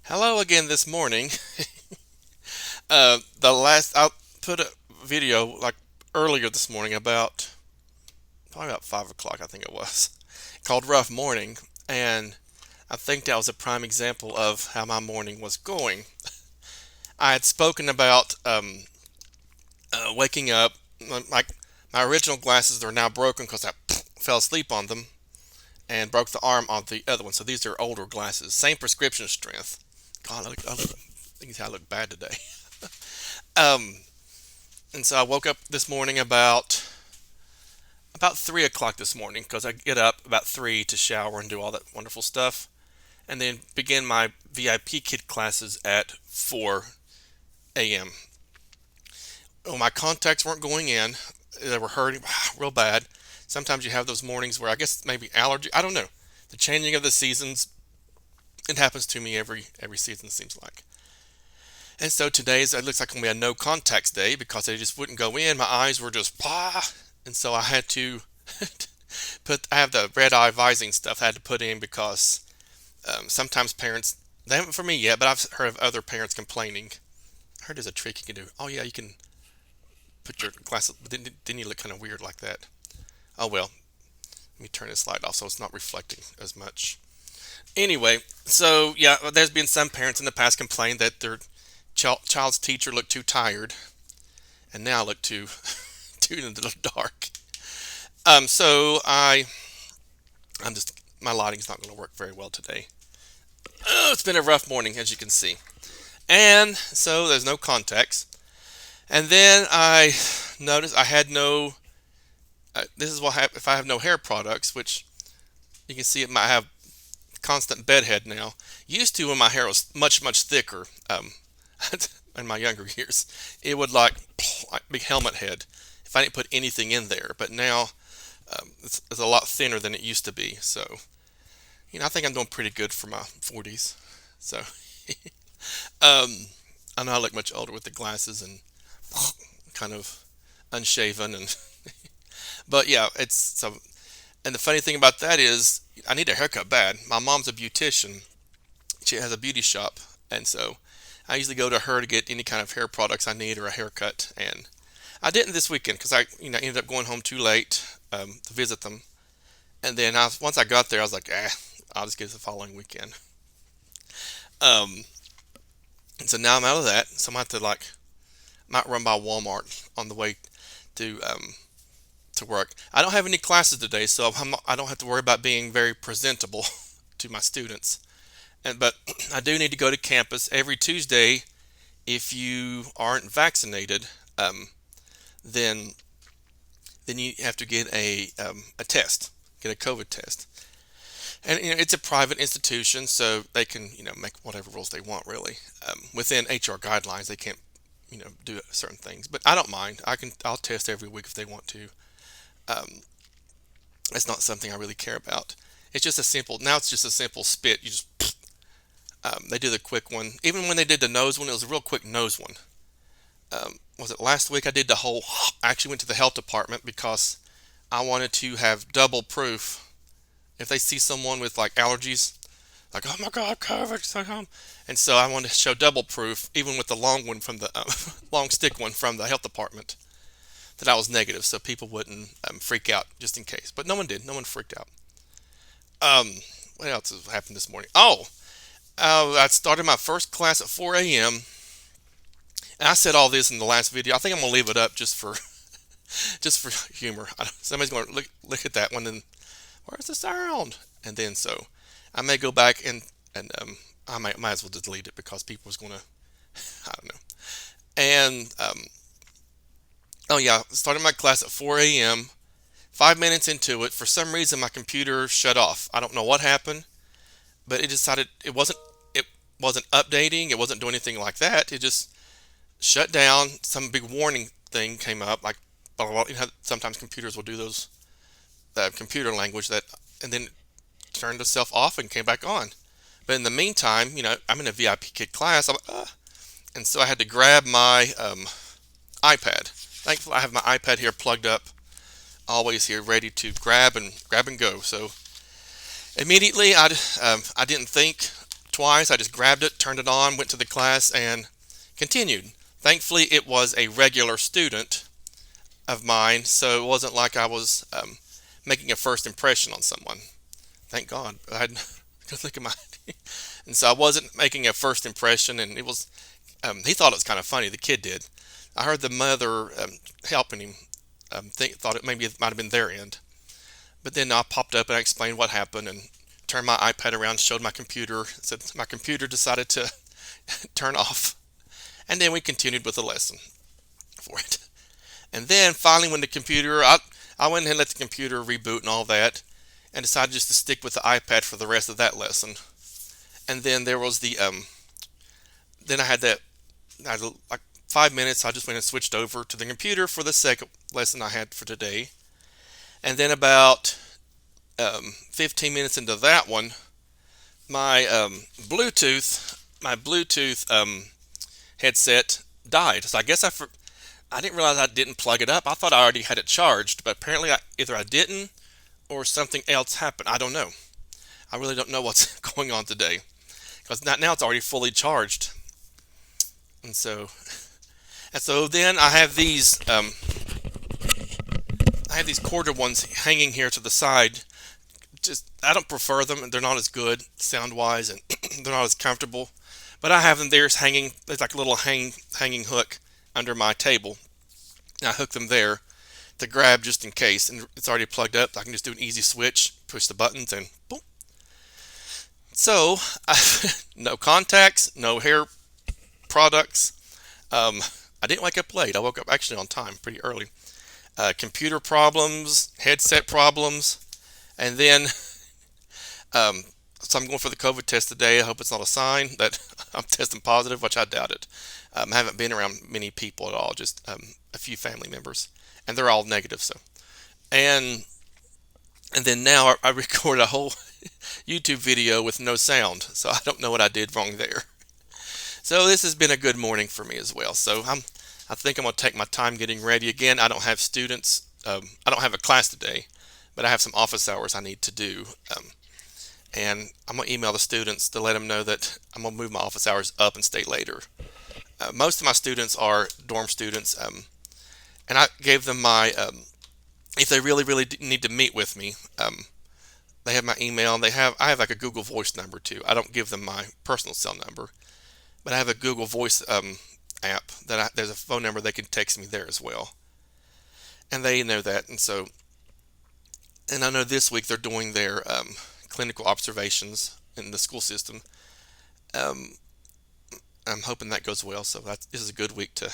Hello again this morning. I put a video like earlier this morning about probably about 5 o'clock, I think it was, called Rough Morning, and I think that was a prime example of how my morning was going. I had spoken about waking up. Like my original glasses are now broken because I fell asleep on them and broke the arm on the other one. So these are older glasses, same prescription strength. God, I think I look bad today. Um, And so I woke up this morning about 3 o'clock this morning because I get up about 3 to shower and do all that wonderful stuff, and then begin my VIP kid classes at 4 a.m. Oh, my contacts weren't going in; they were hurting real bad. Sometimes you have those mornings where I guess maybe allergy. I don't know. The changing of the seasons. It happens to me every season seems like. And so today's it looks like gonna be a no contacts day because they just wouldn't go in. My eyes were just and so I had to I have the red eye vising stuff I had to put in because sometimes parents they haven't for me yet, but I've heard of other parents complaining. I heard there's a trick you can do. Oh yeah, you can put your glasses, but then you look kind of weird like that. Oh well, let me turn this light off so it's not reflecting as much. Anyway, so yeah, there's been some parents in the past complained that their child's teacher looked too tired, and now look too in the dark. So I'm just my lighting's not going to work very well today. Oh, it's been a rough morning, as you can see, and so there's no context. And then I noticed I had no. This is what happens if I have no hair products, which you can see it might have constant bedhead now. Used to when my hair was much thicker, in my younger years, it would like big helmet head if I didn't put anything in there. But now it's a lot thinner than it used to be. So I think I'm doing pretty good for my 40s. So um, I know I look much older with the glasses and kind of unshaven and but yeah, it's so. And the funny thing about that is I need a haircut bad. My mom's a beautician. She has a beauty shop, and so I usually go to her to get any kind of hair products I need or a haircut. And I didn't this weekend because I ended up going home too late to visit them. And then once I got there, I was like, I'll just get it the following weekend. Um, and so now I'm out of that. So I'm gonna have to might run by Walmart on the way to work. I don't have any classes today, so I don't have to worry about being very presentable to my students. But I do need to go to campus every Tuesday. If you aren't vaccinated, then you have to get a test, get a COVID test. And it's a private institution, so they can make whatever rules they want really within HR guidelines. They can't do certain things, but I don't mind. I'll test every week if they want to. Um, it's not something I really care about. It's just a simple. Now it's just a simple spit. You just they do the quick one. Even when they did the nose one, it was a real quick nose one. Was it last week? I did the whole. I actually went to the health department because I wanted to have double proof. If they see someone with like allergies, like oh my god, COVID, and so I wanted to show double proof, even with the long one from the long stick one from the health department, that I was negative, so people wouldn't freak out just in case. But no one did. No one freaked out. Um, what else has happened this morning? Oh, I started my first class at 4 a.m. And I said all this in the last video. I think I'm gonna leave it up just for just for humor. Somebody's gonna look at that one and where's the sound? And then so I may go back and I might as well delete it because people was gonna I don't know. And oh yeah, started my class at 4 a.m. 5 minutes into it, for some reason my computer shut off. I don't know what happened, but it decided it wasn't updating. It wasn't doing anything like that. It just shut down. Some big warning thing came up, like blah, blah, blah. Sometimes computers will do those computer language that, and then it turned itself off and came back on. But in the meantime, I'm in a VIP kid class. And so I had to grab my iPad. Thankfully, I have my iPad here plugged up, always here, ready to grab and go. So immediately, I didn't think twice. I just grabbed it, turned it on, went to the class, and continued. Thankfully, it was a regular student of mine, so it wasn't like I was making a first impression on someone. Thank God. I had to look at my, and so I wasn't making a first impression, and it was. He thought it was kind of funny. The kid did. I heard the mother helping him. Thought it maybe it might have been their end, but then I popped up and I explained what happened and turned my iPad around, showed my computer, said my computer decided to turn off, and then we continued with the lesson for it. And then finally, when the computer, I went ahead and let the computer reboot and all that, and decided just to stick with the iPad for the rest of that lesson. And then there was then I had like 5 minutes. I just went and switched over to the computer for the second lesson I had for today. And then about 15 minutes into that one, my Bluetooth headset died. So I guess I didn't realize I didn't plug it up. I thought I already had it charged, but apparently either I didn't or something else happened. I don't know. I really don't know what's going on today because now it's already fully charged. And so then I have these corded ones hanging here to the side. Just I don't prefer them. They're not as good sound wise, and they're not as comfortable. But I have them there hanging. There's like a little hanging hook under my table. And I hook them there to grab just in case. And it's already plugged up. I can just do an easy switch, push the buttons, and boom. So no contacts, no hair products. I didn't wake up late. I woke up actually on time, pretty early. Computer problems, headset problems, and then so I'm going for the COVID test today. I hope it's not a sign that I'm testing positive, which I doubt it. I haven't been around many people at all, just a few family members, and they're all negative. So, and then now I recorded a whole YouTube video with no sound, so I don't know what I did wrong there. So this has been a good morning for me as well. So I think I'm going to take my time getting ready. Again, I don't have students. I don't have a class today, but I have some office hours I need to do. And I'm going to email the students to let them know that I'm going to move my office hours up and stay later. Most of my students are dorm students, and I gave them my, if they really, really need to meet with me, they have my email. I have like a Google Voice number too. I don't give them my personal cell number, but I have a Google Voice app there's a phone number they can text me there as well, and they know that. And I know this week they're doing their clinical observations in the school system. I'm hoping that goes well. So this is a good week to.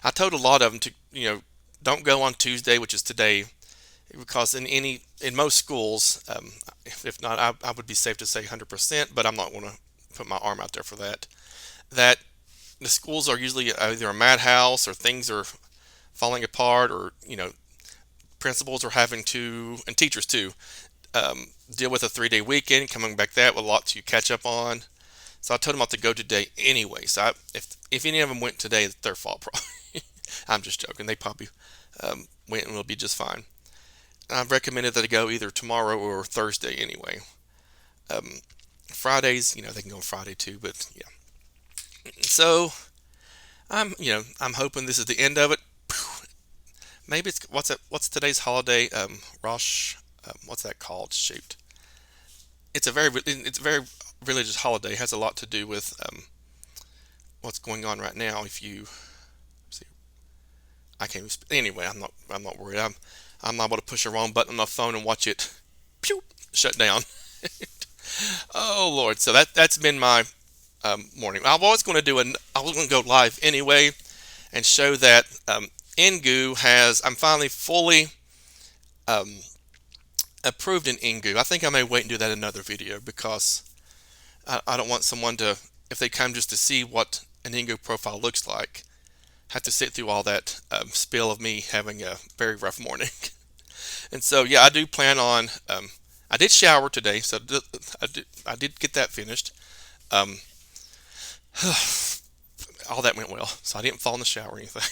I told a lot of them to don't go on Tuesday, which is today, because in most schools, if not, I would be safe to say 100%, but I'm not going to put my arm out there for that. That the schools are usually either a madhouse or things are falling apart, or principals are having to, and teachers too, deal with a 3-day weekend, coming back with a lot to catch up on. So I told them not to go today anyway. So if any of them went today, it's their fault probably. I'm just joking. They probably went and will be just fine. I've recommended that they go either tomorrow or Thursday anyway. Fridays, they can go on Friday too, but yeah. So I'm hoping this is the end of it. Maybe it's what's today's holiday? Rosh. What's that called? Shoot. It's a very religious holiday. It has a lot to do with what's going on right now. If you see, I can't even anyway. I'm not worried. I'm liable to push the wrong button on my phone and watch it shut down. Oh Lord! So that's been my morning. I was going to go live anyway and show that Engu I'm finally fully approved in Engu. I think I may wait and do that in another video because I don't want someone to, if they come just to see what an Engu profile looks like, have to sit through all that spiel of me having a very rough morning. And so yeah, I do plan on. I did shower today, so I did get that finished. All that went well, so I didn't fall in the shower or anything.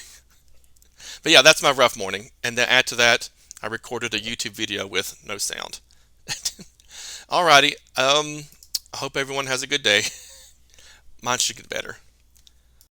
But yeah, that's my rough morning. And then add to that, I recorded a YouTube video with no sound. Alrighty. I hope everyone has a good day. Mine should get better.